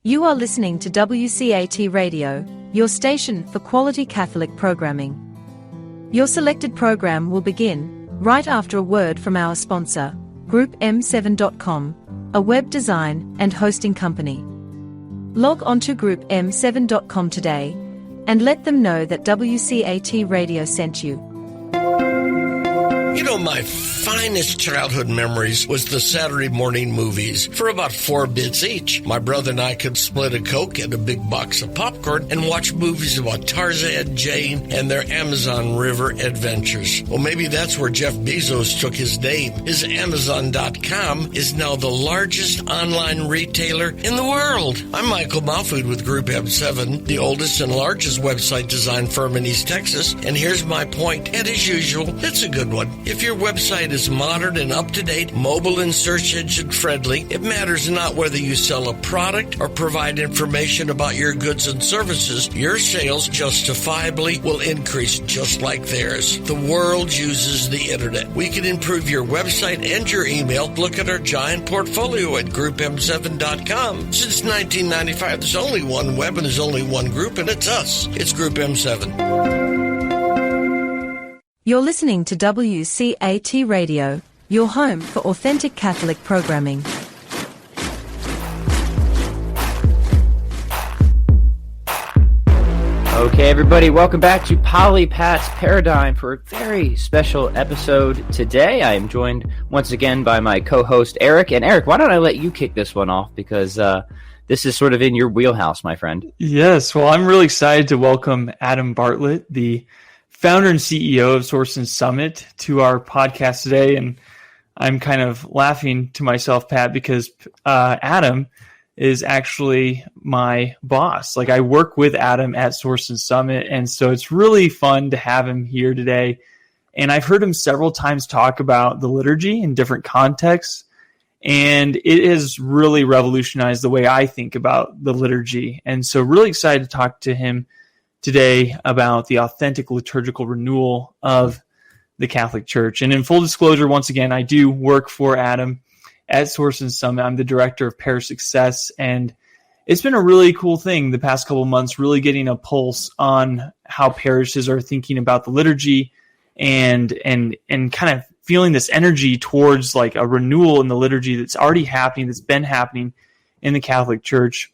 You are listening to WCAT Radio, your station for quality Catholic programming. Your selected program will begin right after a word from our sponsor, GroupM7.com, a web design and hosting company. Log on to GroupM7.com today and let them know that WCAT Radio sent you. You know, my finest childhood memories was the Saturday morning movies for about 4 bits each. My brother and I could split a Coke and a big box of popcorn and watch movies about Tarzan, Jane, and their Amazon River adventures. Well, maybe that's where Jeff Bezos took his name. His Amazon.com is now the largest online retailer in the world. I'm Michael Mahfood with Group M7, the oldest and largest website design firm in East Texas. And here's my point, and as usual, it's a good one. If your website is modern and up-to-date, mobile and search engine friendly, it matters not whether you sell a product or provide information about your goods and services, your sales justifiably will increase just like theirs. The world uses the internet. We can improve your website and your email. Look at our giant portfolio at GroupM7.com. Since 1995, there's only one web and there's only one group, and it's us. It's Group M7. You're listening to WCAT Radio, your home for authentic Catholic programming. Okay, everybody, welcome back to PolyPat's Paradigm for a very special episode today. I am joined once again by my co-host, Eric. And Eric, why don't I let you kick this one off, because this is sort of in your wheelhouse, my friend. Yes, well, I'm really excited to welcome Adam Bartlett, the founder and CEO of Source and Summit, to our podcast today. And I'm kind of laughing to myself, Pat, because Adam is actually my boss. Like, I work with Adam at Source and Summit, and so it's really fun to have him here today. And I've heard him several times talk about the liturgy in different contexts, and it has really revolutionized the way I think about the liturgy. And so really excited to talk to him today about the authentic liturgical renewal of the Catholic Church. And in full disclosure, once again, I do work for Adam at Source and Summit. I'm the director of parish success, and it's been a really cool thing the past couple months, really getting a pulse on how parishes are thinking about the liturgy and kind of feeling this energy towards like a renewal in the liturgy that's already happening, that's been happening in the Catholic Church.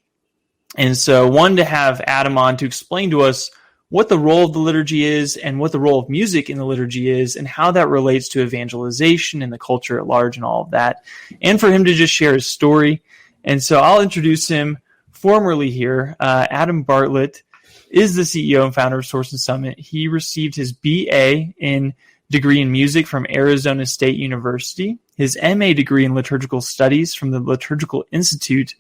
And so wanted to have Adam on to explain to us what the role of the liturgy is and what the role of music in the liturgy is and how that relates to evangelization and the culture at large and all of that. And for him to just share his story. And so I'll introduce him formally here. Adam Bartlett is the CEO and founder of Source and Summit. He received his BA in degree in music from Arizona State University, his MA degree in liturgical studies from the Liturgical Institute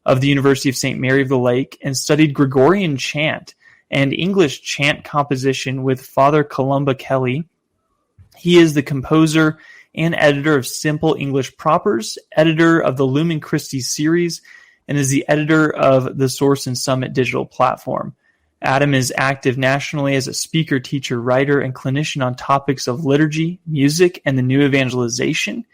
of the University of St. Mary of the Lake, and studied Gregorian chant and English chant composition with Father Columba Kelly. He is the composer and editor of Simple English Propers, editor of the Lumen Christi series, and is the editor of the Source and Summit digital platform. Adam is active nationally as a speaker, teacher, writer, and clinician on topics of liturgy, music, and the new evangelization.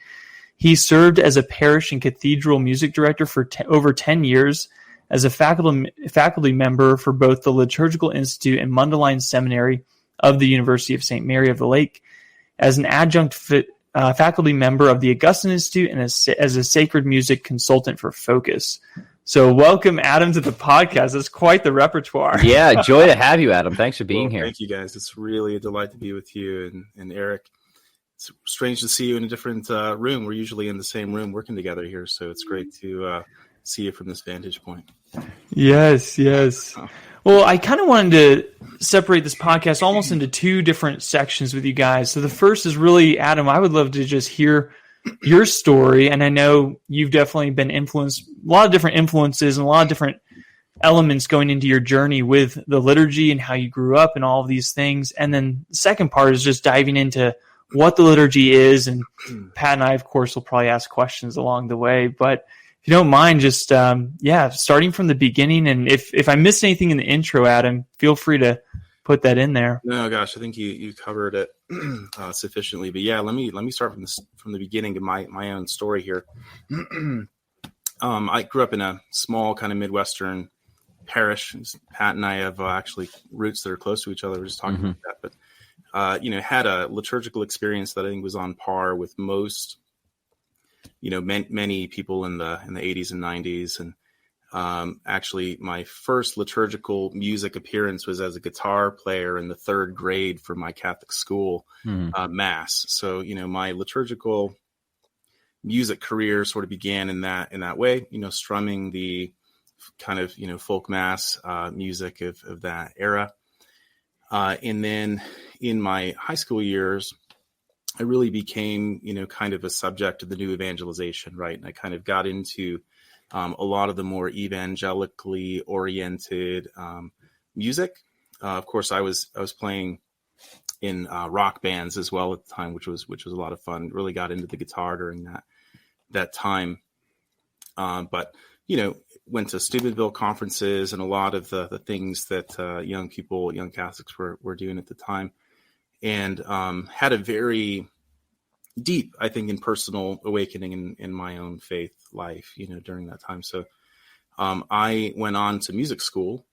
He served as a parish and cathedral music director for over 10 years, as a faculty member for both the Liturgical Institute and Mundelein Seminary of the University of St. Mary of the Lake, as an adjunct faculty member of the Augustine Institute, and as a sacred music consultant for Focus. So welcome, Adam, to the podcast. That's quite the repertoire. Yeah, joy to have you, Adam. Thanks for being here. Thank you, guys. It's really a delight to be with you and Eric. It's strange to see you in a different room. We're usually in the same room working together here, so it's great to see you from this vantage point. Yes. Well, I kind of wanted to separate this podcast almost into two different sections with you guys. So the first is really, Adam, I would love to just hear your story. And I know you've definitely been influenced, a lot of different influences and a lot of different elements going into your journey with the liturgy and how you grew up and all of these things. And then the second part is just diving into what the liturgy is. And Pat and I, of course, will probably ask questions along the way. But if you don't mind, just, starting from the beginning. And if I missed anything in the intro, Adam, feel free to put that in there. No, gosh, I think you covered it sufficiently. But yeah, let me start from the beginning of my own story here. I grew up in a small kind of Midwestern parish. Pat and I have actually roots that are close to each other. We're just talking about that, but had a liturgical experience that I think was on par with most, many people in the 80s and 90s. And actually, my first liturgical music appearance was as a guitar player in the 3rd grade for my Catholic school mass. So, my liturgical music career sort of began in that way, strumming the kind of, folk mass music of that era. And then in my high school years, I really became, kind of a subject of the new evangelization, right? And I kind of got into a lot of the more evangelically oriented music. Of course, I was playing in rock bands as well at the time, which was a lot of fun. Really got into the guitar during that time. But went to Steubenville conferences and a lot of the things that young Catholics were doing at the time, and had a very deep, I think, and personal awakening in my own faith life, during that time. So I went on to music school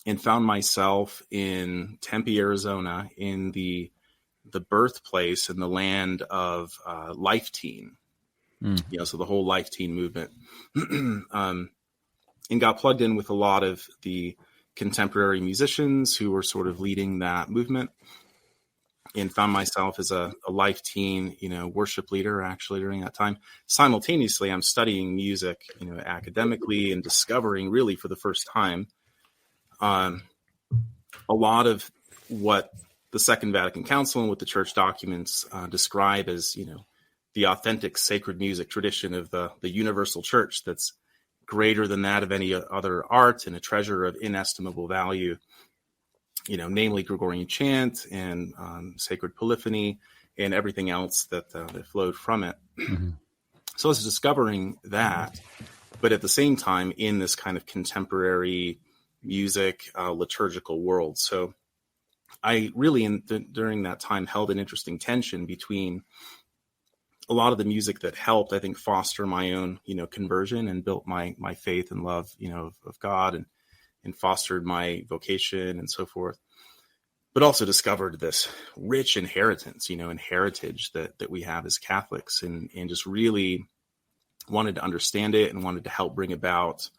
and found myself in Tempe, Arizona, in the birthplace and the land of Life Teen. So the whole Life Teen movement, and got plugged in with a lot of the contemporary musicians who were sort of leading that movement, and found myself as a Life Teen, worship leader actually during that time. Simultaneously, I'm studying music, academically, and discovering really for the first time a lot of what the Second Vatican Council and what the church documents describe as, the authentic sacred music tradition of the universal church that's greater than that of any other art and a treasure of inestimable value, namely Gregorian chant and sacred polyphony and everything else that flowed from it. Mm-hmm. So I was discovering that, but at the same time in this kind of contemporary music liturgical world. So I really, during that time, held an interesting tension between a lot of the music that helped, I think, foster my own, conversion and built my faith and love, of God and fostered my vocation and so forth, but also discovered this rich inheritance, and heritage that we have as Catholics, and just really wanted to understand it and wanted to help bring about,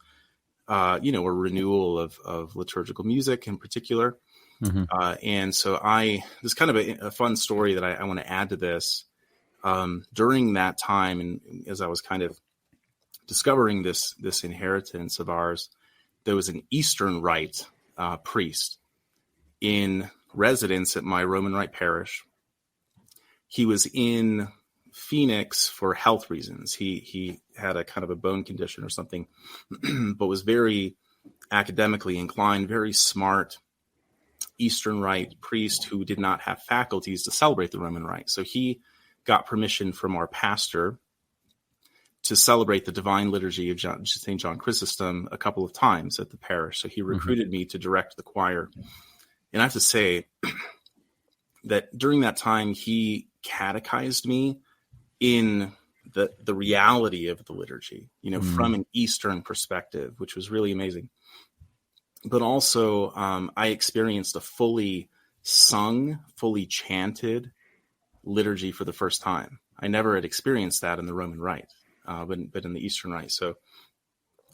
a renewal of liturgical music in particular. Mm-hmm. And so there's kind of a fun story that I want to add to this. During that time, and as I was kind of discovering this inheritance of ours, there was an Eastern Rite priest in residence at my Roman Rite parish. He was in Phoenix for health reasons. He had a kind of a bone condition or something, but was very academically inclined, very smart Eastern Rite priest who did not have faculties to celebrate the Roman Rite. So he got permission from our pastor to celebrate the divine liturgy of St. John Chrysostom a couple of times at the parish. So he recruited me to direct the choir. And I have to say that during that time, he catechized me in the reality of the liturgy, from an Eastern perspective, which was really amazing. But also I experienced a fully sung, fully chanted liturgy for the first time. I never had experienced that in the Roman Rite, but in the Eastern Rite. So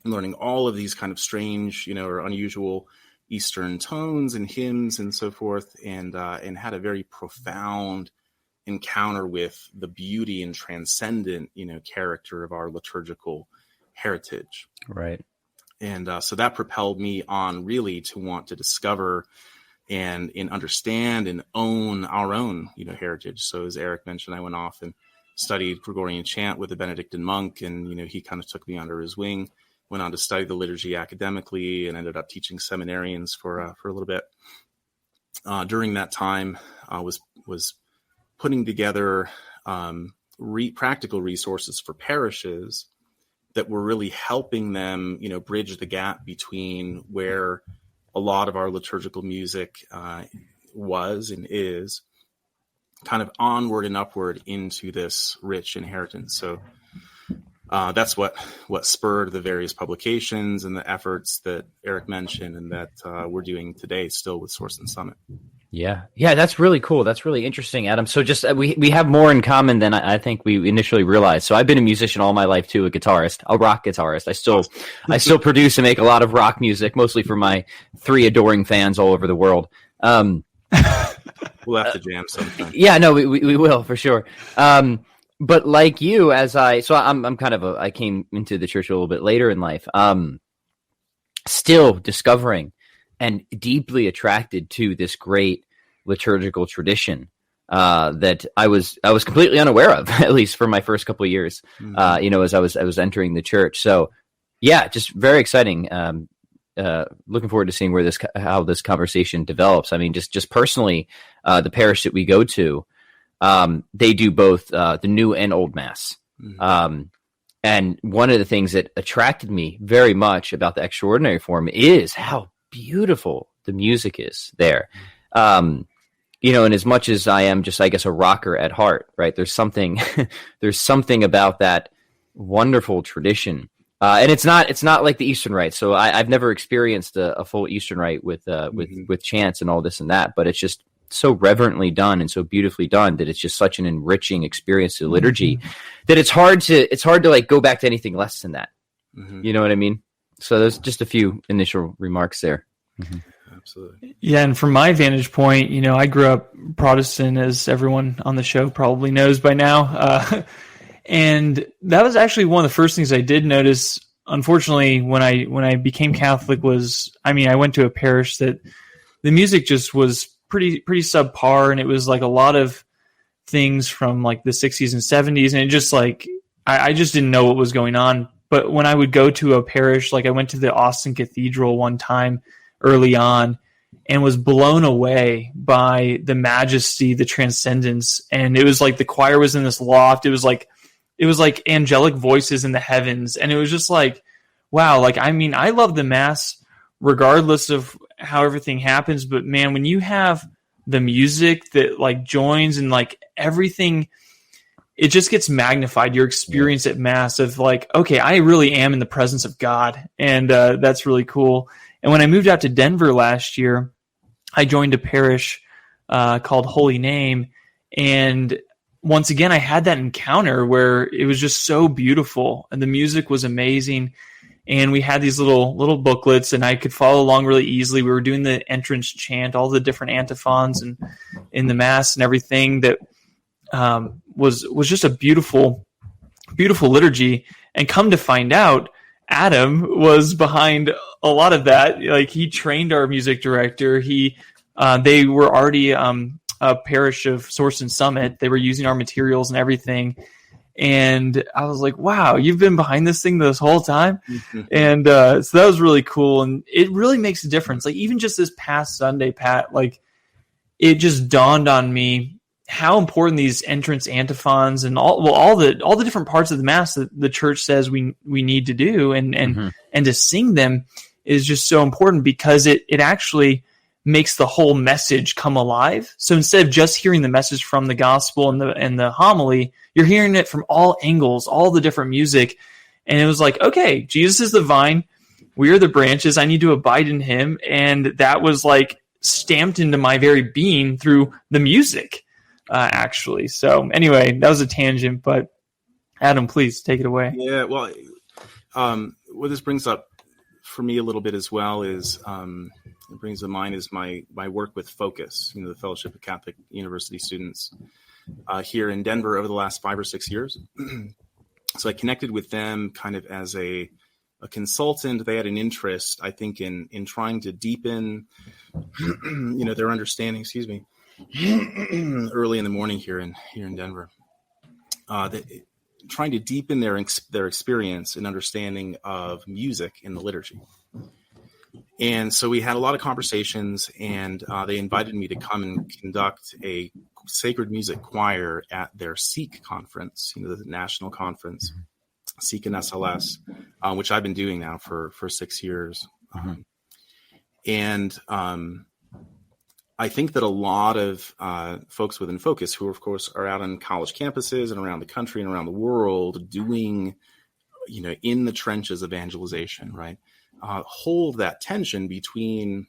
I'm learning all of these kind of strange, or unusual Eastern tones and hymns and so forth, and had a very profound encounter with the beauty and transcendent, character of our liturgical heritage. Right. And so that propelled me on really to want to discover and understand and own our own, heritage. So as Eric mentioned, I went off and studied Gregorian chant with a Benedictine monk, and, he kind of took me under his wing, went on to study the liturgy academically, and ended up teaching seminarians for a little bit. During that time, I was putting together practical resources for parishes that were really helping them, bridge the gap between where a lot of our liturgical music was and is, kind of onward and upward into this rich inheritance. So that's what spurred the various publications and the efforts that Eric mentioned and that we're doing today still with Source and Summit. Yeah, that's really cool. That's really interesting, Adam. So just we have more in common than I think we initially realized. So I've been a musician all my life too, a guitarist, a rock guitarist. I still produce and make a lot of rock music, mostly for my 3 adoring fans all over the world. We'll have to jam sometime. Yeah, no, we will for sure. But like you, I'm kind of I came into the church a little bit later in life. Still discovering and deeply attracted to this great liturgical tradition that I was completely unaware of, at least for my first couple of years. As I was entering the church. So, yeah, just very exciting. Looking forward to seeing how this conversation develops. I mean, just personally, the parish that we go to, they do both the new and old mass. And one of the things that attracted me very much about the extraordinary form is how beautiful the music is there. And as much as I am just, I guess, a rocker at heart, right? There's something about that wonderful tradition. And it's not like the Eastern Rite. So I've never experienced a full Eastern Rite with chants and all this and that, but it's just so reverently done and so beautifully done that it's just such an enriching experience to liturgy that it's hard to like go back to anything less than that. You know what I mean? So there's just a few initial remarks there. Absolutely. Yeah, and from my vantage point, I grew up Protestant, as everyone on the show probably knows by now. And that was actually one of the first things I did notice. Unfortunately, when I became Catholic I went to a parish that the music just was pretty subpar, and it was like a lot of things from like the 60s and 70s, and it just like I just didn't know what was going on. But when I would go to a parish, like I went to the Austin Cathedral one time early on and was blown away by the majesty, the transcendence. And it was like the choir was in this loft. It was like angelic voices in the heavens. And it was just like, wow, like, I mean, I love the Mass regardless of how everything happens. But man, when you have the music that like joins and like everything, it just gets magnified. Your experience at Mass of like, okay, I really am in the presence of God. And that's really cool. And when I moved out to Denver last year, I joined a parish called Holy Name. And once again, I had that encounter where it was just so beautiful and the music was amazing. And we had these little booklets and I could follow along really easily. We were doing the entrance chant, all the different antiphons and in the Mass and everything that was just a beautiful, beautiful liturgy. And come to find out, Adam was behind a lot of that. Like he trained our music director. They were already a parish of Source and Summit. They were using our materials and everything. And I was like, wow, you've been behind this thing this whole time. And so that was really cool. And it really makes a difference. Like even just this past Sunday, Pat, like it just dawned on me how important these entrance antiphons and all the different parts of the Mass that the church says we need to do and to sing them is just so important because it actually makes the whole message come alive. So instead of just hearing the message from the gospel and the homily, you're hearing it from all angles, all the different music. And it was like, okay, Jesus is the vine. We are the branches. I need to abide in him. And that was like stamped into my very being through the music. Actually. So anyway, that was a tangent, but Adam, please take it away. Yeah. Well, what this brings up for me a little bit as well is, it brings to mind is my work with Focus, the Fellowship of Catholic University Students here in Denver over the last 5 or 6 years. So I connected with them kind of as a consultant. They had an interest, I think, in trying to deepen, their understanding, early in the morning here in Denver, trying to deepen their experience and understanding of music in the liturgy. And so we had a lot of conversations, and they invited me to come and conduct a sacred music choir at their Seek conference, the national conference, Seek and SLS, which I've been doing now for 6 years. And I think that a lot of folks within Focus, who of course are out on college campuses and around the country and around the world doing in the trenches evangelization, right? Hold that tension between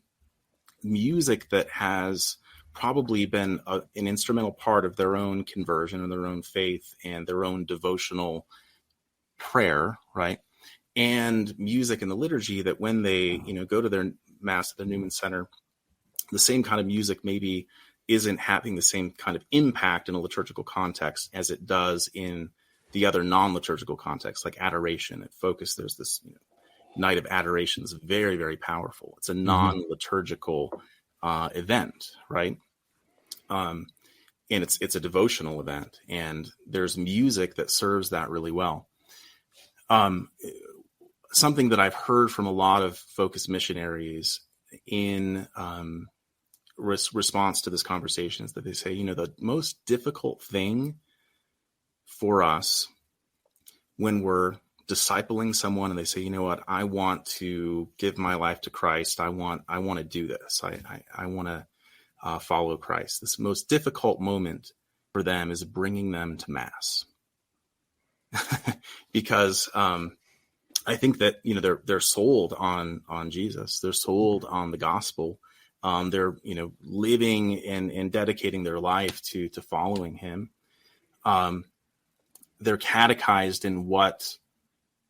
music that has probably been an instrumental part of their own conversion and their own faith and their own devotional prayer, right? And music in the liturgy that when they, go to their mass at the Newman Center, the same kind of music maybe isn't having the same kind of impact in a liturgical context as it does in the other non-liturgical contexts, like adoration. At Focus, there's this night of adoration is very, very powerful. It's a non-liturgical event, right? And it's a devotional event, and there's music that serves that really well. Something that I've heard from a lot of Focus missionaries in response to this conversation is that they say, the most difficult thing for us when we're discipling someone and they say, I want to give my life to Christ. I want to do this. I want to follow Christ. This most difficult moment for them is bringing them to Mass. Because I think that they're sold on Jesus. They're sold on the gospel. They're living and dedicating their life to following him. They're catechized in what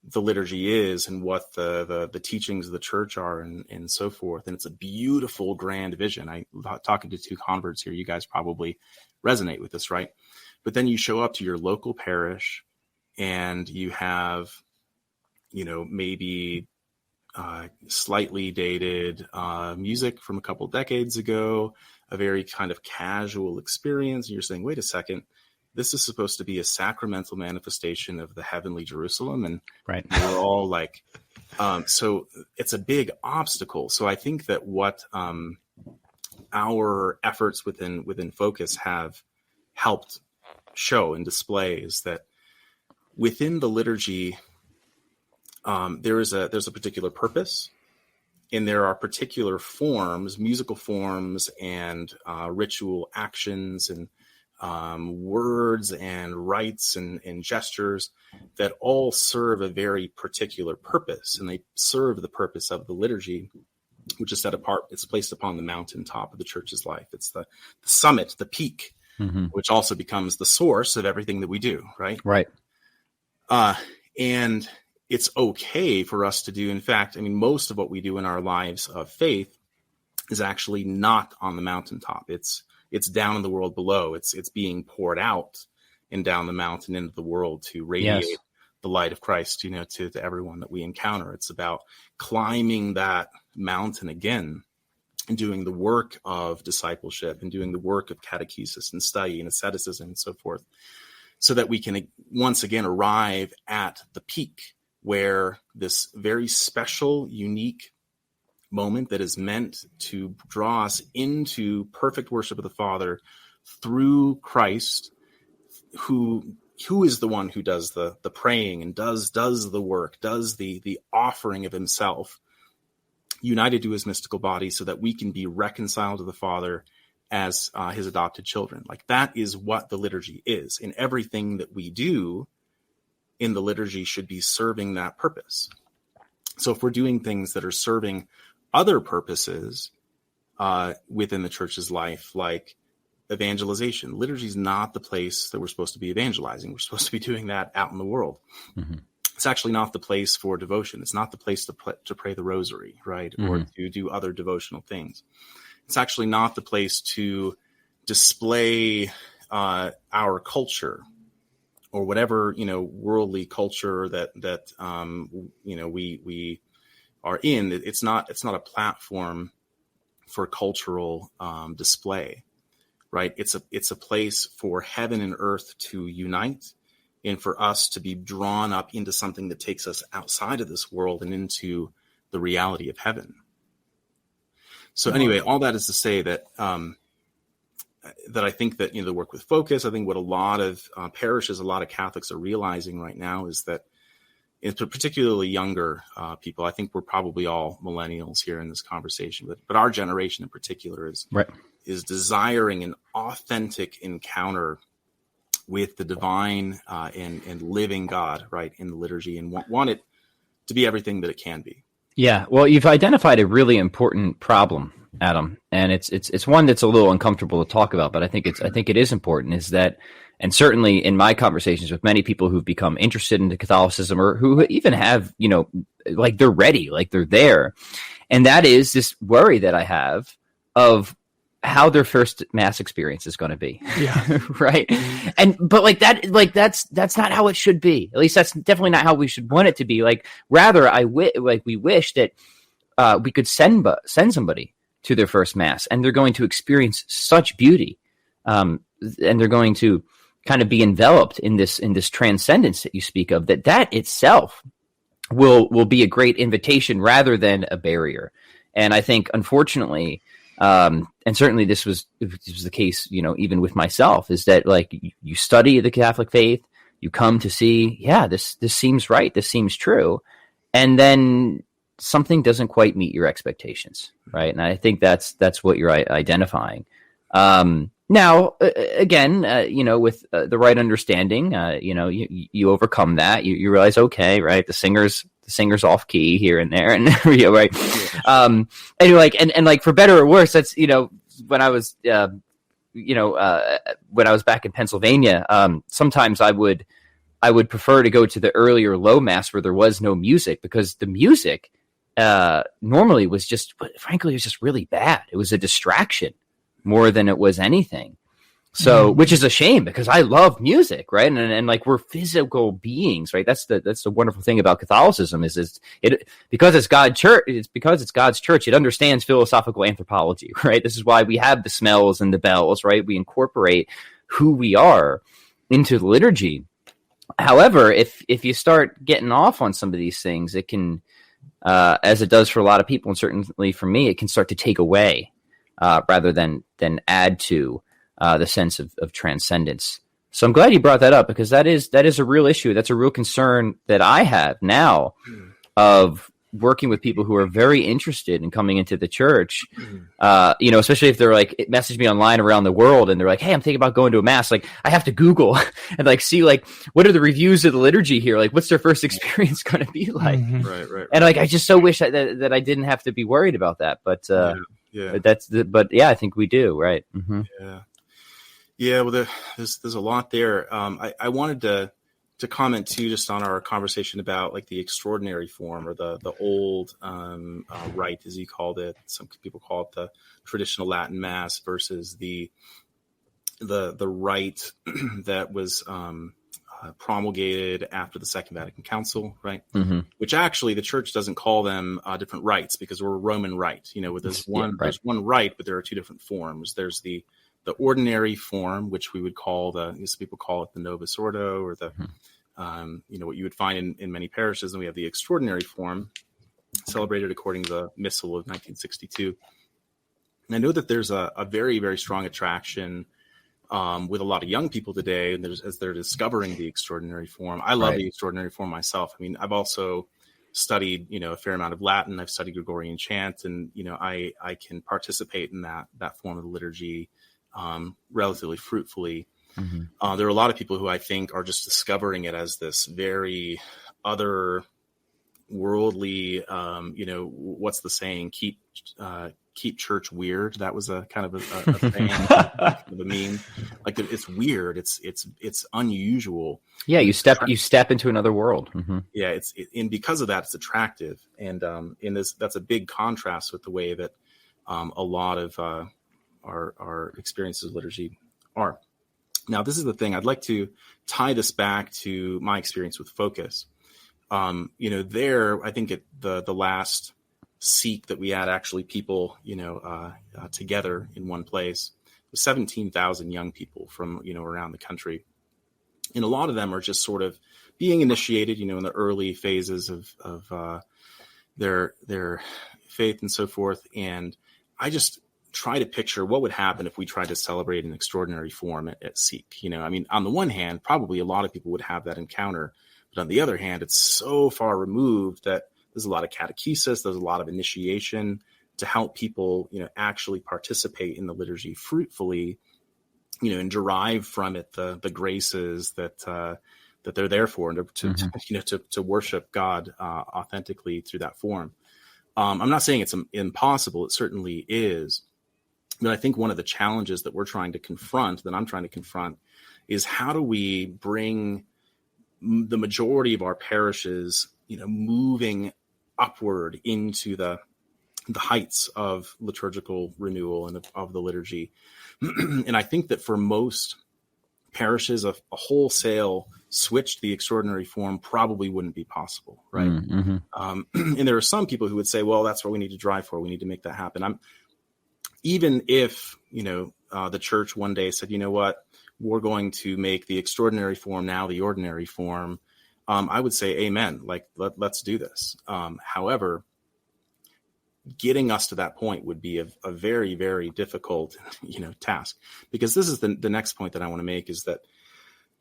the liturgy is and what the teachings of the church are and so forth. And it's a beautiful, grand vision. Talking to two converts here, you guys probably resonate with this, right? But then you show up to your local parish and you have, maybe slightly dated music from a couple decades ago, a very kind of casual experience. And you're saying, wait a second, this is supposed to be a sacramental manifestation of the heavenly Jerusalem. And right. We're all like, so it's a big obstacle. So I think that what our efforts within Focus have helped show and display is that within the liturgy, there's a particular purpose, and there are particular forms, musical forms, and ritual actions, and words, and rites, and gestures that all serve a very particular purpose, and they serve the purpose of the liturgy, which is set apart. It's placed upon the mountaintop of the church's life. It's the summit, the peak, which also becomes the source of everything that we do, right? Right. And it's okay for us to do. In fact, most of what we do in our lives of faith is actually not on the mountaintop. It's down in the world below. It's being poured out and down the mountain into the world to radiate the light of Christ, to everyone that we encounter. It's about climbing that mountain again and doing the work of discipleship and doing the work of catechesis and study and asceticism and so forth, so that we can once again arrive at the peak where this very special, unique moment that is meant to draw us into perfect worship of the Father through Christ, who is the one who does the praying and does the work, does the offering of himself, united to his mystical body, so that we can be reconciled to the Father as his adopted children. Like, that is what the liturgy is. And everything that we do in the liturgy should be serving that purpose. So if we're doing things that are serving other purposes within the church's life, like evangelization, liturgy is not the place that we're supposed to be evangelizing. We're supposed to be doing that out in the world. It's actually not the place for devotion. It's not the place to pray the rosary, right? Or to do other devotional things. It's actually not the place to display our culture, or whatever, worldly culture that we are in. It's not a platform for cultural display, right? It's a place for heaven and earth to unite, and for us to be drawn up into something that takes us outside of this world and into the reality of heaven. So anyway, all that is to say that that I think that the work with Focus, I think what a lot of parishes, a lot of Catholics are realizing right now is that, it's particularly younger people. I think we're probably all millennials here in this conversation, but our generation in particular is desiring an authentic encounter with the divine and living God, right, in the liturgy, and want it to be everything that it can be. Yeah, well, you've identified a really important problem, Adam, and it's one that's a little uncomfortable to talk about, but I think it is important. Is that, and certainly in my conversations with many people who've become interested into Catholicism or who even have, like they're ready, like they're there, and that is this worry that I have of how their first Mass experience is going to be. Yeah. Right. But that's not how it should be. At least that's definitely not how we should want it to be. Like, rather, we wish that we could send somebody to their first Mass, and they're going to experience such beauty. And they're going to kind of be enveloped in this transcendence that you speak of, that itself will be a great invitation rather than a barrier. And I think, unfortunately, and certainly this was the case, even with myself, is that like you study the Catholic faith, you come to see, this seems right, this seems true, and then something doesn't quite meet your expectations, right? And I think that's what you're identifying. Now, again, with the right understanding, you overcome that. You realize, okay, right, the singer's off key here and there, and right. And you're like, and like, for better or worse, that's, when I was, when I was back in Pennsylvania, sometimes I would prefer to go to the earlier low Mass where there was no music, because the music normally was just really bad. It was a distraction more than it was anything. So, which is a shame, because I love music, right? And like, we're physical beings, right? That's the wonderful thing about Catholicism is because it's God's church. It understands philosophical anthropology, right? This is why we have the smells and the bells, right? We incorporate who we are into the liturgy. However, if you start getting off on some of these things, it can, as it does for a lot of people, and certainly for me, it can start to take away rather than add to the sense of transcendence. So I'm glad you brought that up, because that is a real issue. That's a real concern that I have now of working with people who are very interested in coming into the church, especially if they're like, message me online around the world and they're like, hey, I'm thinking about going to a Mass. Like, I have to Google and like see like, what are the reviews of the liturgy here? Like, what's their first experience going to be like? Right. And like, I just so wish that I didn't have to be worried about that. But I think we do. Right. Mm-hmm. Yeah. Well, there's a lot there. I wanted to comment too, just on our conversation about like the extraordinary form, or the old rite, as you called it. Some people call it the traditional Latin Mass, versus the rite that was promulgated after the Second Vatican Council, right? Mm-hmm. Which actually the Church doesn't call them different rites, because we're a Roman rite. There's one rite, but there are two different forms. There's the ordinary form, which we would call some people call it the Novus Ordo, or the what you would find in many parishes. And we have the extraordinary form, celebrated according to the Missal of 1962. And I know that there's a very, very strong attraction with a lot of young people today, and as they're discovering the extraordinary form. I love the extraordinary form myself. I mean, I've also studied, a fair amount of Latin. I've studied Gregorian chant, and I can participate in that form of the liturgy relatively fruitfully. Mm-hmm. There are a lot of people who I think are just discovering it as this very other worldly, what's the saying? Keep church weird. That was a kind of a thing, kind of a meme. Like, it's weird. It's unusual. Yeah, you step into another world. Mm-hmm. Yeah, and because of that, it's attractive. And that's a big contrast with the way that a lot of our experiences of liturgy are. Now, this is the thing. I'd like to tie this back to my experience with Focus. There, I think at the last seek that we had actually people, together in one place, was 17,000 young people from, around the country. And a lot of them are just sort of being initiated, in the early phases of their faith and so forth. And I just try to picture what would happen if we tried to celebrate an extraordinary form at Seek. On the one hand, probably a lot of people would have that encounter, but on the other hand, it's so far removed that there's a lot of catechesis, there's a lot of initiation to help people, actually participate in the liturgy fruitfully. and derive from it the graces that they're there for, and to worship God authentically through that form. I'm not saying it's impossible. It certainly is. But I think one of the challenges that I'm trying to confront, is how do we bring the majority of our parishes, moving upward into the heights of liturgical renewal and of the liturgy. And I think that for most parishes, a wholesale switch to the extraordinary form probably wouldn't be possible, right? Mm-hmm. And there are some people who would say, well, that's what we need to drive for. We need to make that happen. Even if, the church one day said, you know what, we're going to make the extraordinary form now the ordinary form, I would say, amen. Like, let's do this. However, getting us to that point would be a very, very difficult, task, because this is the next point that I want to make, is that,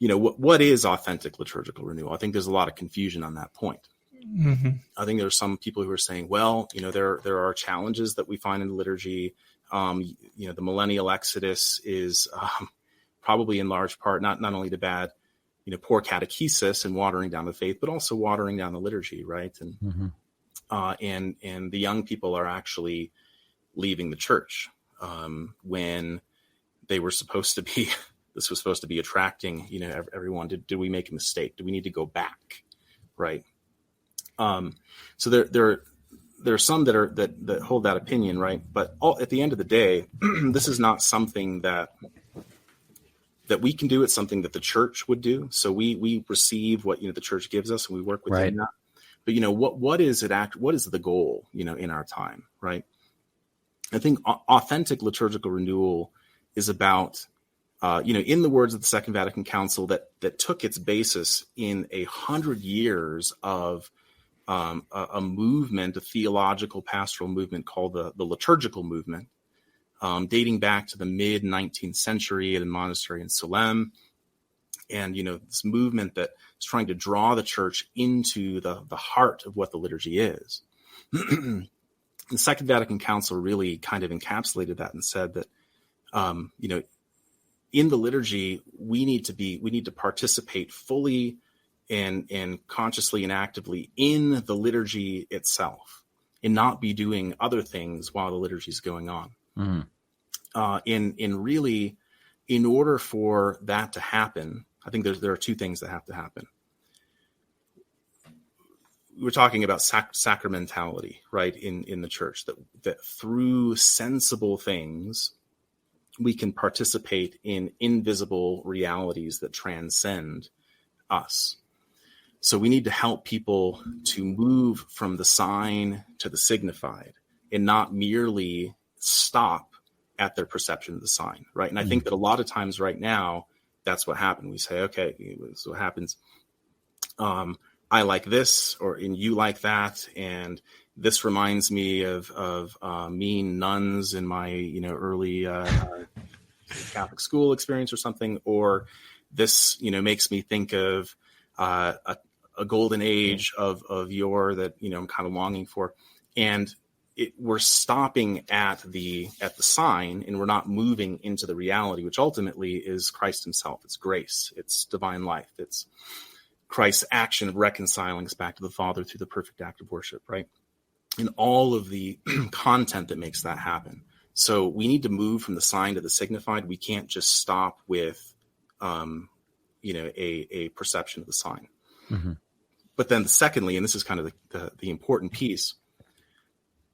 what is authentic liturgical renewal? I think there's a lot of confusion on that point. Mm-hmm. I think there's some people who are saying, well, there are challenges that we find in the liturgy. The millennial exodus is probably in large part not only the bad, poor catechesis and watering down the faith, but also watering down the liturgy, right? And and the young people are actually leaving the church when they were supposed to be. This was supposed to be attracting, everyone. Did we make a mistake? Do we need to go back, right? So there are some that hold that opinion, right? But at the end of the day, this is not something that we can do. It's something that the church would do. So we receive what the church gives us, and we work within that. But what is it? What is the goal? In our time, right? I think authentic liturgical renewal is about, in the words of the Second Vatican Council, that took its basis in 100 years of a movement, a theological pastoral movement called the liturgical movement, dating back to the mid 19th century at a monastery in Solesmes. And, this movement that is trying to draw the church into the heart of what the liturgy is. The Second Vatican Council really kind of encapsulated that and said that, in the liturgy, we need to participate fully and consciously and actively in the liturgy itself, and not be doing other things while the liturgy is going on. Mm-hmm. In order for that to happen, I think there are two things that have to happen. We're talking about sacramentality, right, in the church, that through sensible things, we can participate in invisible realities that transcend us. So we need to help people to move from the sign to the signified, and not merely stop at their perception of the sign, right? And I think that a lot of times right now, that's what happened. We say, okay, so what happens? I like this, and you like that, and this reminds me of mean nuns in my early Catholic school experience or something, or this makes me think of a golden age of yore that I'm kind of longing for, and we're stopping at the sign, and we're not moving into the reality, which ultimately is Christ himself. It's grace. It's divine life. It's Christ's action of reconciling us back to the Father through the perfect act of worship, right? And all of the content that makes that happen. So we need to move from the sign to the signified. We can't just stop with, a perception of the sign. Mm-hmm. But then secondly, and this is kind of the important piece,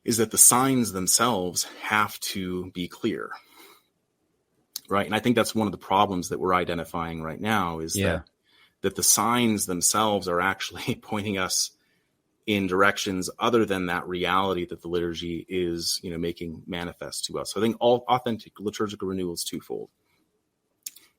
is that the signs themselves have to be clear, right? And I think that's one of the problems that we're identifying right now, is that the signs themselves are actually pointing us in directions other than that reality that the liturgy is, making manifest to us. So I think all authentic liturgical renewal is twofold.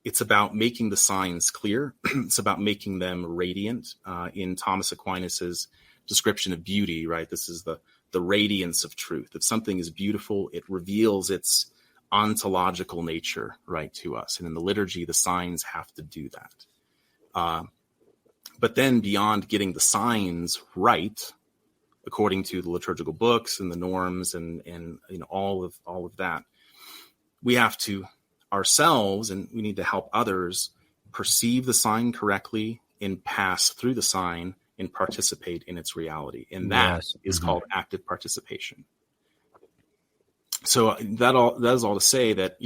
It's about making the signs clear. It's about making them radiant. In Thomas Aquinas's description of beauty, right? This is the radiance of truth. If something is beautiful, it reveals its ontological nature, right, to us. And in the liturgy, the signs have to do that. But then beyond getting the signs right, according to the liturgical books and the norms and all of that, we have to ourselves, and we need to help others perceive the sign correctly and pass through the sign and participate in its reality. And that is called active participation. So that is all to say that,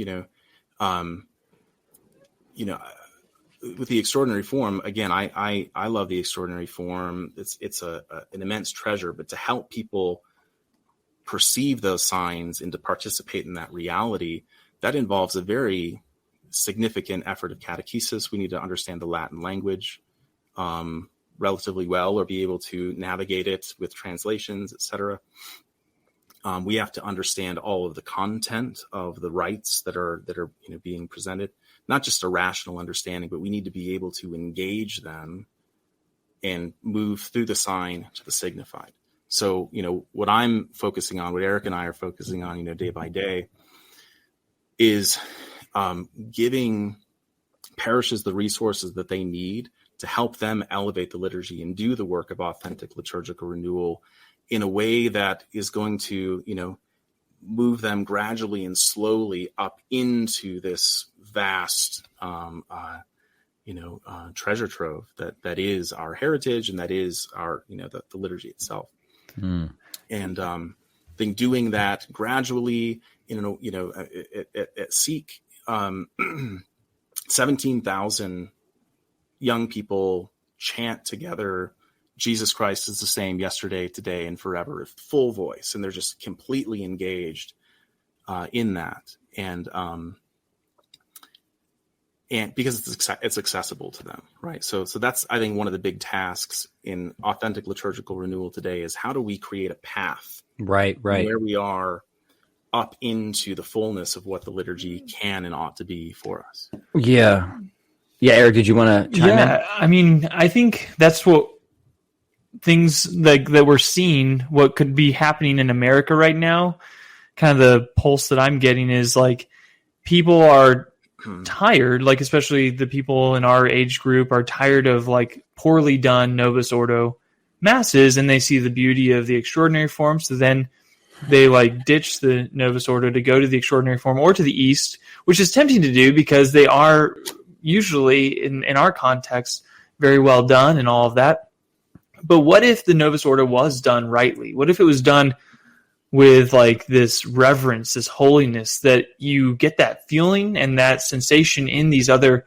with the extraordinary form, again, I love the extraordinary form. It's an immense treasure, but to help people perceive those signs and to participate in that reality, that involves a very significant effort of catechesis. We need to understand the Latin language relatively well, or be able to navigate it with translations, etc. We have to understand all of the content of the rites that are being presented, not just a rational understanding, but we need to be able to engage them and move through the sign to the signified. So, what I'm focusing on, what Eric and I are focusing on, day by day, is giving parishes the resources that they need to help them elevate the liturgy and do the work of authentic liturgical renewal in a way that is going to, move them gradually and slowly up into this vast, treasure trove that is our heritage, and that is our, the liturgy itself. And I think doing that gradually, at Seek, 17,000 young people chant together, Jesus Christ is the same yesterday, today, and forever, with full voice, and they're just completely engaged in that, and because it's accessible to them, right? So that's, I think, one of the big tasks in authentic liturgical renewal today is how do we create a path, right, where we are up into the fullness of what the liturgy can and ought to be for us. Yeah, Eric, did you want to chime in? Yeah, I mean, I think that's what things like that we're seeing, what could be happening in America right now. Kind of the pulse that I'm getting is like people are tired, like especially the people in our age group are tired of like poorly done Novus Ordo masses, and they see the beauty of the extraordinary form. So then they like ditch the Novus Ordo to go to the extraordinary form or to the East, which is tempting to do because they are usually in our context very well done and all of that. But what if the Novus Ordo was done rightly? What if it was done with like this reverence, this holiness, that you get that feeling and that sensation in these other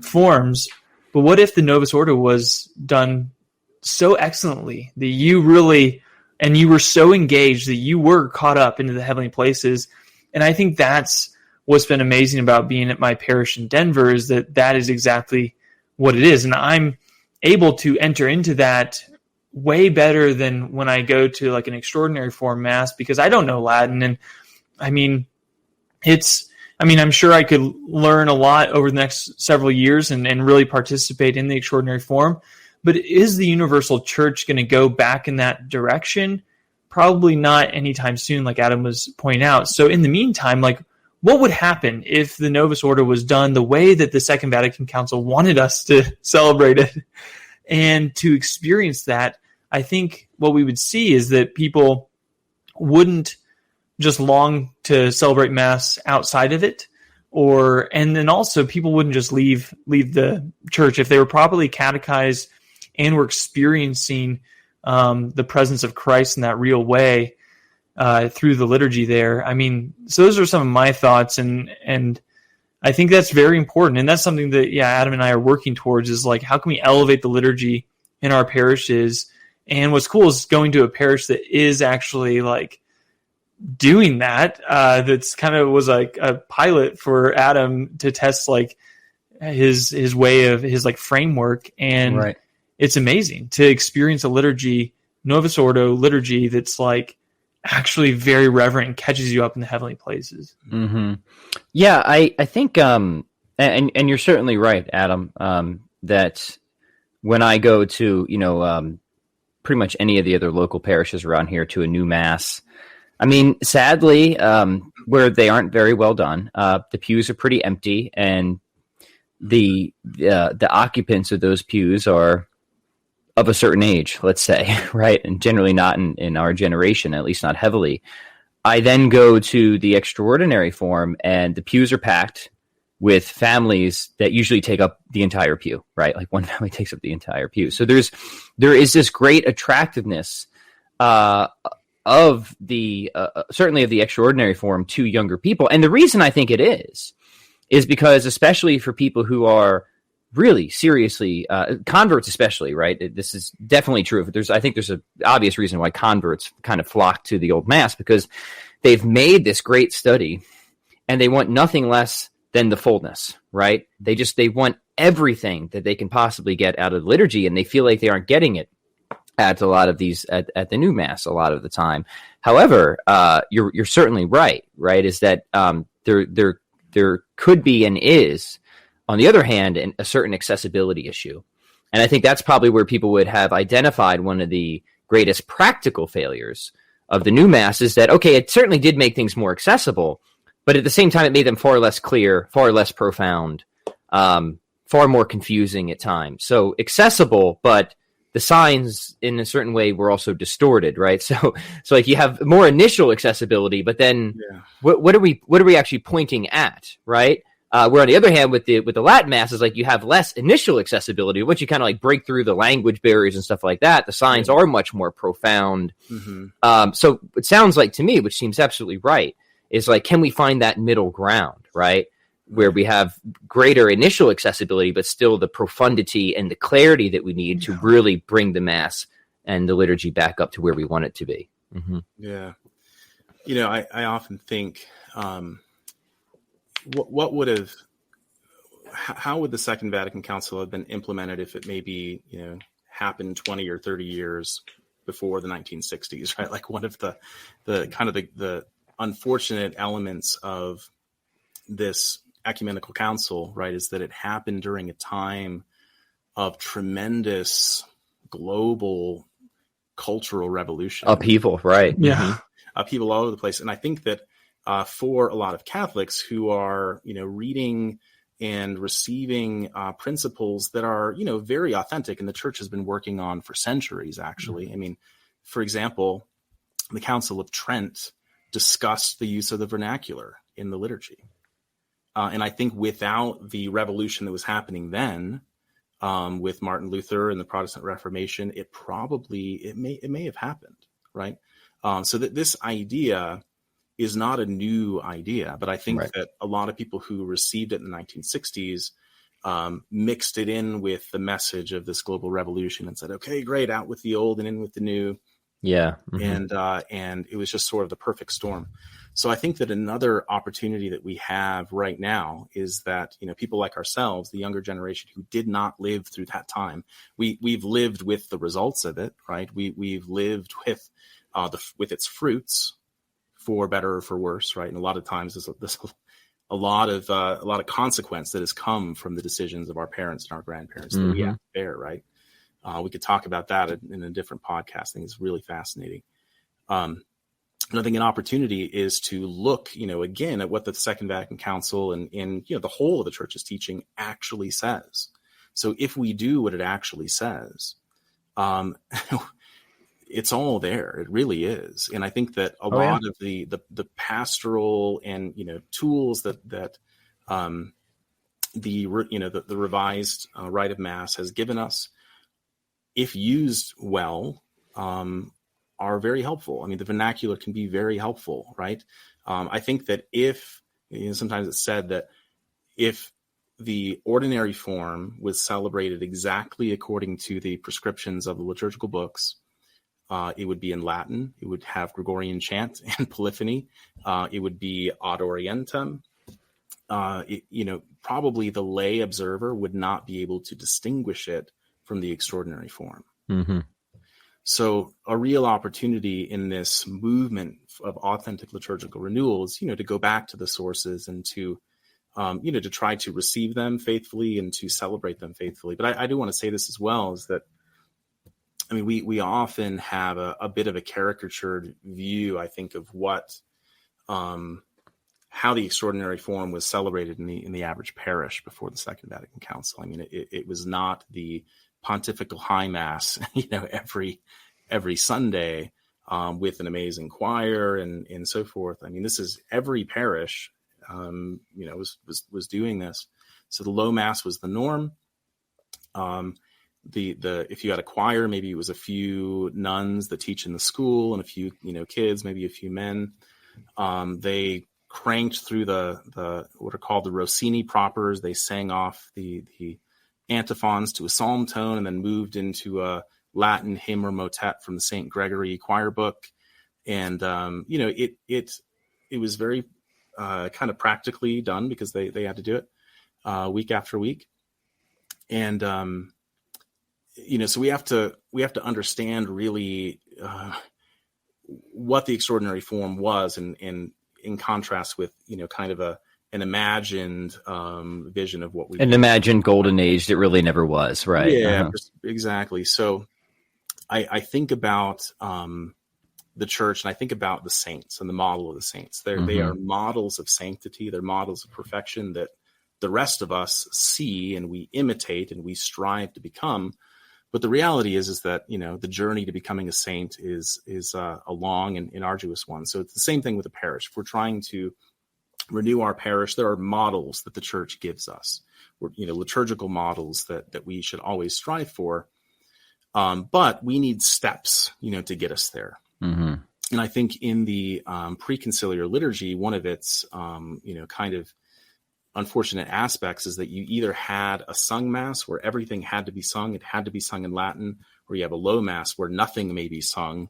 forms? But what if the Novus Ordo was done so excellently that you really, and you were so engaged that you were caught up into the heavenly places? And I think that's what's been amazing about being at my parish in Denver, is that is exactly what it is. And I'm able to enter into that way better than when I go to like an extraordinary form mass, because I don't know Latin. And I'm sure I could learn a lot over the next several years and really participate in the extraordinary form. But is the universal church going to go back in that direction? Probably not anytime soon, like Adam was pointing out. So in the meantime, like, what would happen if the Novus Ordo was done the way that the Second Vatican Council wanted us to celebrate it and to experience that? I think what we would see is that people wouldn't just long to celebrate Mass outside of it, and then also people wouldn't just leave the church if they were properly catechized and were experiencing the presence of Christ in that real way. Through the liturgy there. I mean, so those are some of my thoughts, and I think that's very important. And that's something that, Adam and I are working towards, is like, how can we elevate the liturgy in our parishes? And what's cool is going to a parish that is actually like doing that. That's kind of was like a pilot for Adam to test like his way of his like framework. And It's amazing to experience a liturgy, Novus Ordo liturgy, that's like actually very reverent and catches you up in the heavenly places. Mm-hmm. Yeah, I think, and you're certainly right, Adam, that when I go to, pretty much any of the other local parishes around here to a new Mass, I mean, sadly, where they aren't very well done, the pews are pretty empty, and the occupants of those pews are of a certain age, let's say, right? And generally not in our generation, at least not heavily. I then go to the extraordinary form, and the pews are packed. with families that usually take up the entire pew, right? Like one family takes up the entire pew. So there is this great attractiveness of the certainly of the extraordinary form to younger people. And the reason I think it is because, especially for people who are really seriously converts, especially, right? This is definitely true. I think there's an obvious reason why converts kind of flock to the old Mass, because they've made this great study and they want nothing less than the fullness, right? They want everything that they can possibly get out of the liturgy, and they feel like they aren't getting it at a lot of these at the new Mass a lot of the time. However, you're certainly right, is that there could be and is, on the other hand, a certain accessibility issue. And I think that's probably where people would have identified one of the greatest practical failures of the new Mass, is that, okay, it certainly did make things more accessible, but at the same time, it made them far less clear, far less profound, far more confusing at times. So accessible, but the signs in a certain way were also distorted, right? So like you have more initial accessibility, but then what are we actually pointing at, right? Where on the other hand, with the Latin Mass, is like you have less initial accessibility. Once you kind of like break through the language barriers and stuff like that, the signs are much more profound. Mm-hmm. So it sounds like to me, which seems absolutely right, is like, can we find that middle ground, right? Where we have greater initial accessibility, but still the profundity and the clarity that we need to really bring the Mass and the liturgy back up to where we want it to be. Mm-hmm. Yeah. I often think, what would have, how would the Second Vatican Council have been implemented if it maybe, happened 20 or 30 years before the 1960s, right? Like one of the kind of the unfortunate elements of this ecumenical council, right, is that it happened during a time of tremendous global cultural revolution. Upheaval, right. Yeah. Upheaval all over the place. And I think that for a lot of Catholics who are, reading and receiving principles that are, very authentic, and the church has been working on for centuries, actually. Mm-hmm. I mean, for example, the Council of Trent discussed the use of the vernacular in the liturgy. And I think without the revolution that was happening then, with Martin Luther and the Protestant Reformation, it may have happened, right? So that this idea is not a new idea, but I think that a lot of people who received it in the 1960s mixed it in with the message of this global revolution and said, okay, great, out with the old and in with the new. Yeah. Mm-hmm. And it was just sort of the perfect storm. So I think that another opportunity that we have right now is that, people like ourselves, the younger generation who did not live through that time, we've lived with the results of it, right? We've lived with with its fruits, for better or for worse, right? And a lot of times there's a lot of consequence that has come from the decisions of our parents and our grandparents that we have to bear, right? We could talk about that in a different podcast. I think it's really fascinating. And I think an opportunity is to look, again, at what the Second Vatican Council and the whole of the church's teaching actually says. So if we do what it actually says, it's all there. It really is. And I think that a lot of the pastoral and, tools that the revised rite of Mass has given us, if used well, are very helpful. I mean, the vernacular can be very helpful, right? I think that if, sometimes it's said that if the ordinary form was celebrated exactly according to the prescriptions of the liturgical books, it would be in Latin, it would have Gregorian chant and polyphony, it would be ad orientem. Probably the lay observer would not be able to distinguish it from the extraordinary form. Mm-hmm. So a real opportunity in this movement of authentic liturgical renewal is, to go back to the sources and to, to try to receive them faithfully and to celebrate them faithfully. But I do want to say this as well, is that, I mean, we often have a bit of a caricatured view, I think, of what, how the extraordinary form was celebrated in the average parish before the Second Vatican Council. I mean, it was not the pontifical high mass, every Sunday, with an amazing choir and so forth. I mean, this is every parish was doing this. So the low mass was the norm. If you had a choir, maybe it was a few nuns that teach in the school and a few, kids, maybe a few men. They cranked through the what are called the Rossini propers. They sang off the antiphons to a psalm tone and then moved into a Latin hymn or motet from the St. Gregory choir book. And, it was very kind of practically done because they had to do it week after week. And, so we have to understand really what the extraordinary form was and in contrast with, kind of an imagined vision of what we an imagined golden age that really never was, right? Yeah, exactly. So I think about the church and I think about the saints and the model of the saints. They are models of sanctity. They're models of perfection that the rest of us see and we imitate and we strive to become. But the reality is that, the journey to becoming a saint is a long and arduous one. So it's the same thing with the parish. If we're trying to renew our parish, there are models that the church gives us, liturgical models that we should always strive for. But we need steps, to get us there. Mm-hmm. And I think in the preconciliar liturgy, one of its, kind of unfortunate aspects is that you either had a sung mass where everything had to be sung, it had to be sung in Latin, or you have a low mass where nothing may be sung,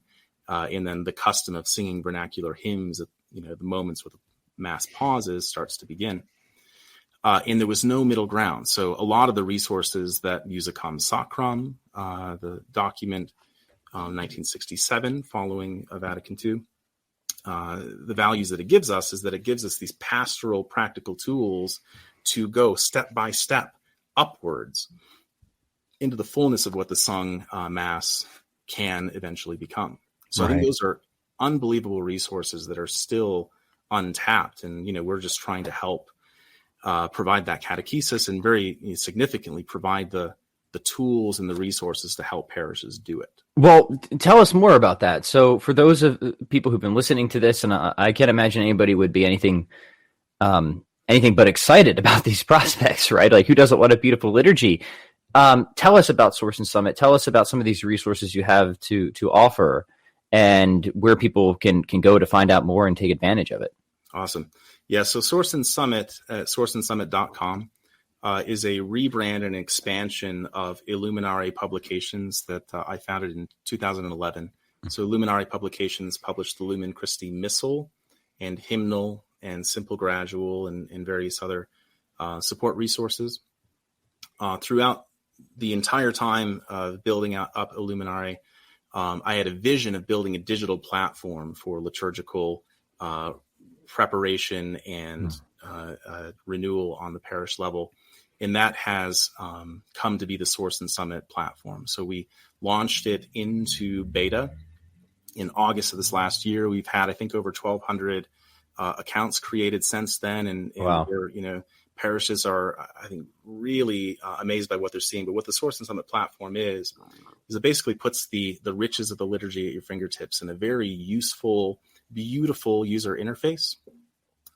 and then the custom of singing vernacular hymns at the moments where the mass pauses starts to begin. And there was no middle ground. So a lot of the resources that Musicam Sacram, the document 1967 following Vatican II, the values that it gives us is that it gives us these pastoral practical tools to go step by step upwards into the fullness of what the sung mass can eventually become. So I think those are unbelievable resources that are still untapped. And, we're just trying to help provide that catechesis and very significantly provide the tools and the resources to help parishes do it. Well, tell us more about that. So for those of people who've been listening to this, and I can't imagine anybody would be anything but excited about these prospects, right? Like, who doesn't want a beautiful liturgy? Tell us about Source and Summit. Tell us about some of these resources you have to offer and where people can go to find out more and take advantage of it. Awesome. Yeah. So Source and Summit at sourceandsummit.com is a rebrand and expansion of Illuminare Publications that I founded in 2011. So Illuminare Publications published the Lumen Christi Missal and Hymnal and Simple Gradual and various other support resources. Throughout the entire time of building up Illuminare, I had a vision of building a digital platform for liturgical preparation and renewal on the parish level. And that has come to be the Source and Summit platform. So we launched it into beta in August of this last year. We've had, I think, over 1,200 accounts created since then. And wow. Parishes are, I think, really amazed by what they're seeing. But what the Source and Summit platform is it basically puts the riches of the liturgy at your fingertips in a very useful, beautiful user interface.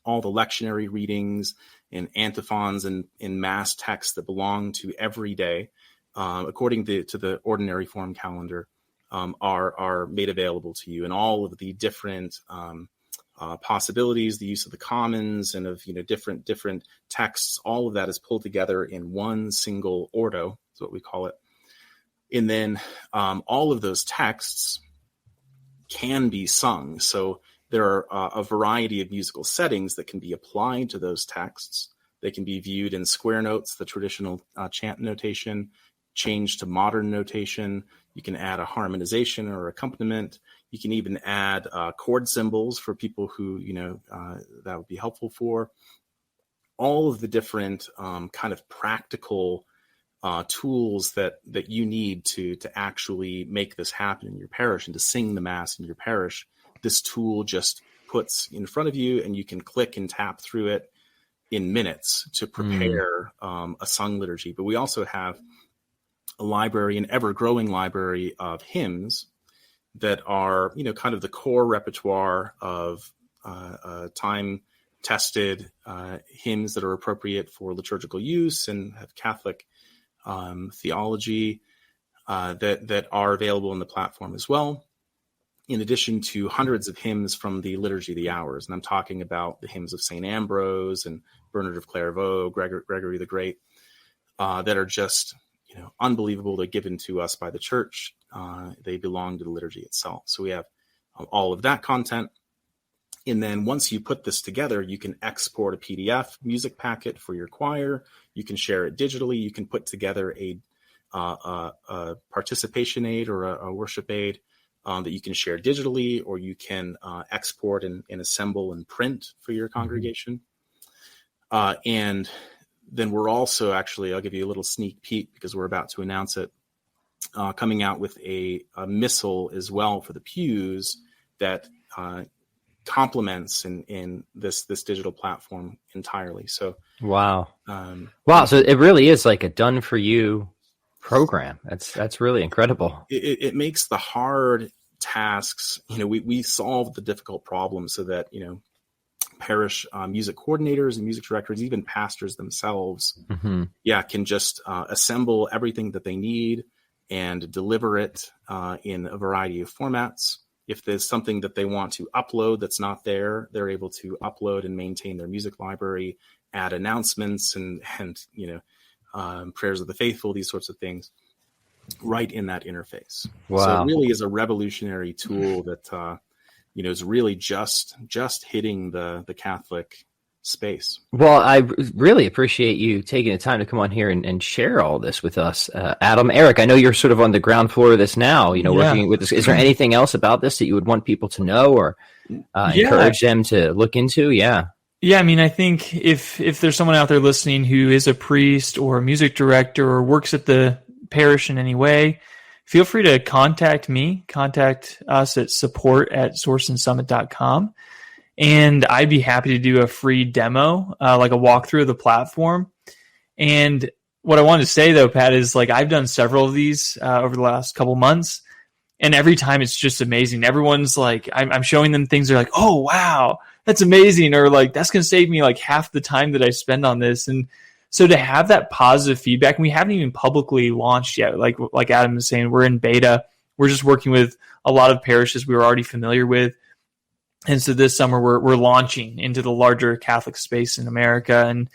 All the lectionary readings and antiphons and mass texts that belong to every day, according to the ordinary form calendar, are made available to you. And all of the different possibilities, the use of the commons and of different texts, all of that is pulled together in one single ordo, is what we call it. And then all of those texts can be sung. So there are a variety of musical settings that can be applied to those texts. They can be viewed in square notes, the traditional chant notation, changed to modern notation. You can add a harmonization or accompaniment. You can even add chord symbols for people who, that would be helpful for. All of the different kind of practical tools that you need to actually make this happen in your parish and to sing the Mass in your parish. This tool just puts in front of you and you can click and tap through it in minutes to prepare a sung liturgy. But we also have a library, an ever-growing library of hymns that are, kind of the core repertoire of time tested hymns that are appropriate for liturgical use and have Catholic theology that are available in the platform as well, in addition to hundreds of hymns from the Liturgy of the Hours. And I'm talking about the hymns of St. Ambrose and Bernard of Clairvaux, Gregory the Great, that are just unbelievable. They're given to us by the church. They belong to the liturgy itself. So we have all of that content. And then once you put this together, you can export a PDF music packet for your choir. You can share it digitally. You can put together a participation aid or a worship aid that you can share digitally, or you can export and assemble and print for your congregation. And then we're also actually, I'll give you a little sneak peek because we're about to announce it, coming out with a missal as well for the pews that complements in this digital platform entirely. So wow. So it really is like a done for you program. That's really incredible. It makes the hard tasks, we solve the difficult problems so that, parish music coordinators and music directors, even pastors themselves, can just assemble everything that they need and deliver it in a variety of formats. If there's something that they want to upload that's not there, they're able to upload and maintain their music library, add announcements and prayers of the faithful, these sorts of things, right in that interface. Wow. So it really is a revolutionary tool that is really just hitting the Catholic space. Well, I really appreciate you taking the time to come on here and share all this with us. Adam, Eric, I know you're sort of on the ground floor of this now, working with this. Is there anything else about this that you would want people to know or encourage them to look into? Yeah. Yeah, I mean, I think if there's someone out there listening who is a priest or a music director or works at the parish in any way, feel free to contact me, contact us at support@sourceandsummit.com. And I'd be happy to do a free demo, like a walkthrough of the platform. And what I wanted to say, though, Pat, is like I've done several of these over the last couple months, and every time it's just amazing. Everyone's like, I'm showing them things. They're like, oh, wow, that's amazing. Or like, that's going to save me like half the time that I spend on this. And so to have that positive feedback, and we haven't even publicly launched yet. Like Adam was saying, we're in beta. We're just working with a lot of parishes we were already familiar with. And so this summer we're launching into the larger Catholic space in America. And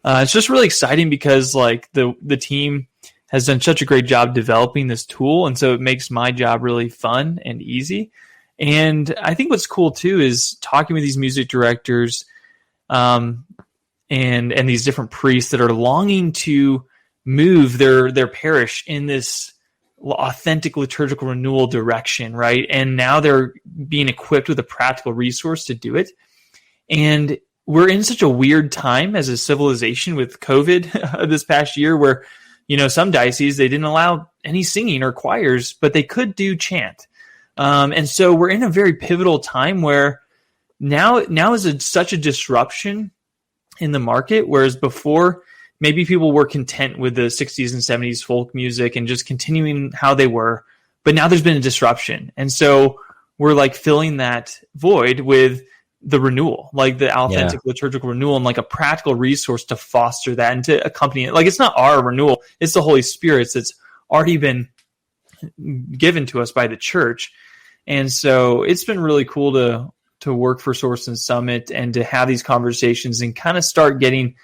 it's just really exciting because like the team has done such a great job developing this tool. And so it makes my job really fun and easy. And I think what's cool too is talking with these music directors and these different priests that are longing to move their parish in this authentic liturgical renewal direction, right? And now they're being equipped with a practical resource to do it. And we're in such a weird time as a civilization with COVID this past year where, some dioceses, they didn't allow any singing or choirs, but they could do chant. And so we're in a very pivotal time where now is such a disruption in the market, whereas before maybe people were content with the 60s and 70s folk music and just continuing how they were, but now there's been a disruption. And so we're like filling that void with the renewal, like the authentic liturgical renewal and like a practical resource to foster that and to accompany it. Like it's not our renewal, it's the Holy Spirit's that's already been given to us by the church. And so it's been really cool to work for Source and Summit and to have these conversations and kind of start getting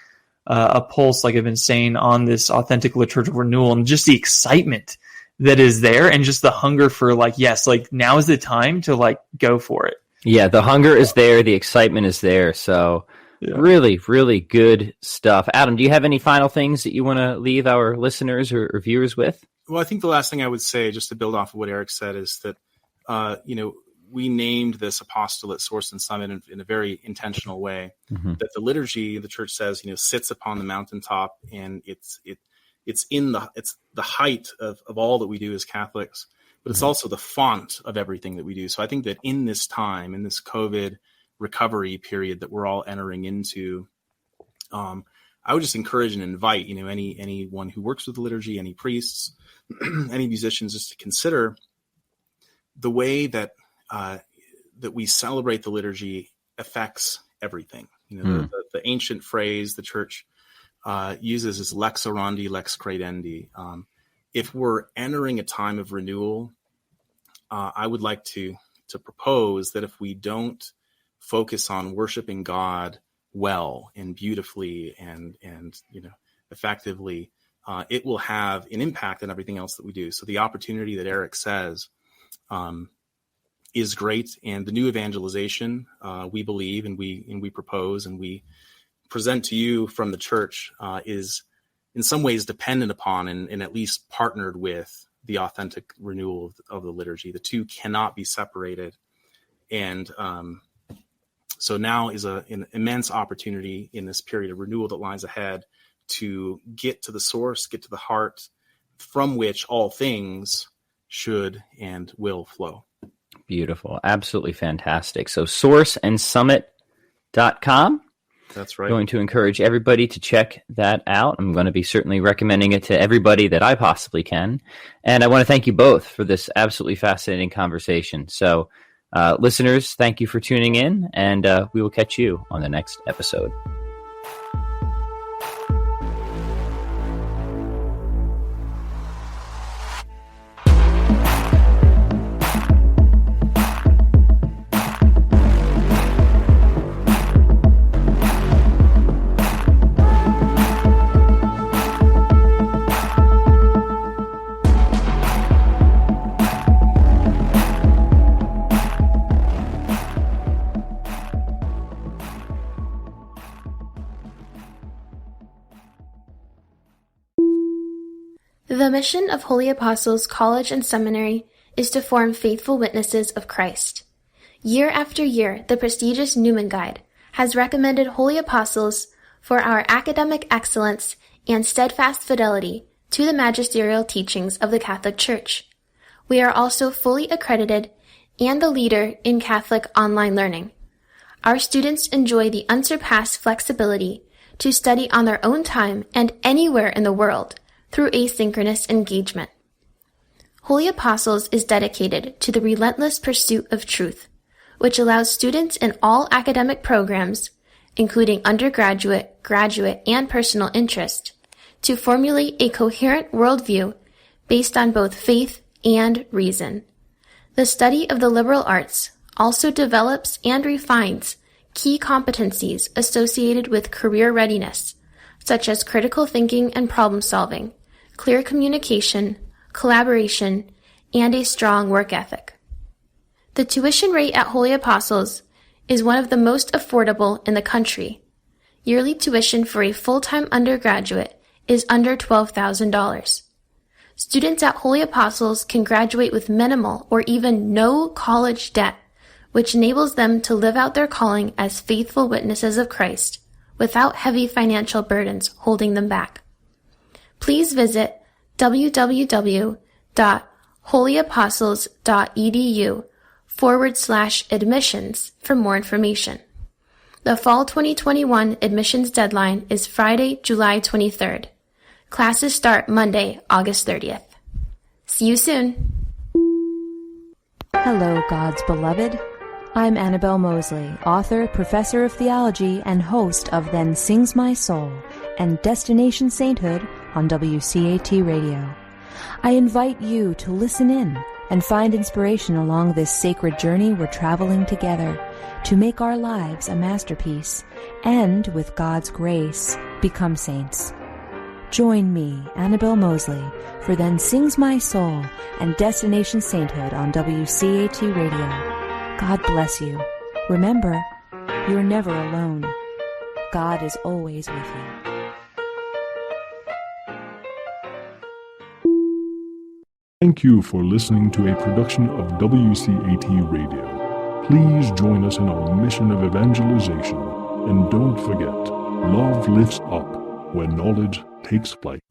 a pulse, like I've been saying, on this authentic liturgical renewal and just the excitement that is there and just the hunger for like, yes, like now is the time to like go for it. Yeah, the hunger is there. The excitement is there. So really, really good stuff. Adam, do you have any final things that you want to leave our listeners or viewers with? Well, I think the last thing I would say, just to build off of what Eric said, is that, we named this apostolate Source and Summit in a very intentional way. That the liturgy, the church says, sits upon the mountaintop, and it's the height of all that we do as Catholics, but it's also the font of everything that we do. So I think that in this time, in this COVID recovery period that we're all entering into, I would just encourage and invite, anyone who works with the liturgy, any priests, any musicians, just to consider the way that we celebrate the liturgy affects everything. The ancient phrase the church uses is lex orandi, lex credendi. If we're entering a time of renewal, I would like to propose that if we don't focus on worshiping God well and beautifully and effectively, it will have an impact on everything else that we do. So the opportunity that Eric says is great, and the new evangelization we believe and we propose and we present to you from the church is in some ways dependent upon and at least partnered with the authentic renewal of the liturgy. The two cannot be separated, and so now is an immense opportunity in this period of renewal that lies ahead to get to the source, get to the heart from which all things should and will flow. Beautiful. Absolutely fantastic. So sourceandsummit.com. That's right. Going to encourage everybody to check that out. I'm going to be certainly recommending it to everybody that I possibly can. And I want to thank you both for this absolutely fascinating conversation. So listeners, thank you for tuning in, and we will catch you on the next episode. The mission of Holy Apostles College and Seminary is to form faithful witnesses of Christ. Year after year, the prestigious Newman Guide has recommended Holy Apostles for our academic excellence and steadfast fidelity to the magisterial teachings of the Catholic Church. We are also fully accredited and the leader in Catholic online learning. Our students enjoy the unsurpassed flexibility to study on their own time and anywhere in the world through asynchronous engagement. Holy Apostles is dedicated to the relentless pursuit of truth, which allows students in all academic programs, including undergraduate, graduate, and personal interest, to formulate a coherent worldview based on both faith and reason. The study of the liberal arts also develops and refines key competencies associated with career readiness, such as critical thinking and problem solving, clear communication, collaboration, and a strong work ethic. The tuition rate at Holy Apostles is one of the most affordable in the country. Yearly tuition for a full-time undergraduate is under $12,000. Students at Holy Apostles can graduate with minimal or even no college debt, which enables them to live out their calling as faithful witnesses of Christ without heavy financial burdens holding them back. Please visit www.holyapostles.edu/admissions for more information. The fall 2021 admissions deadline is Friday, July 23rd. Classes start Monday, August 30th. See you soon. Hello, God's beloved. I'm Annabelle Mosley, author, professor of theology, and host of Then Sings My Soul and Destination Sainthood on WCAT Radio. I invite you to listen in and find inspiration along this sacred journey we're traveling together to make our lives a masterpiece and, with God's grace, become saints. Join me, Annabelle Mosley, for Then Sings My Soul and Destination Sainthood on WCAT Radio. God bless you. Remember, you're never alone. God is always with you. Thank you for listening to a production of WCAT Radio. Please join us in our mission of evangelization. And don't forget, love lifts up when knowledge takes flight.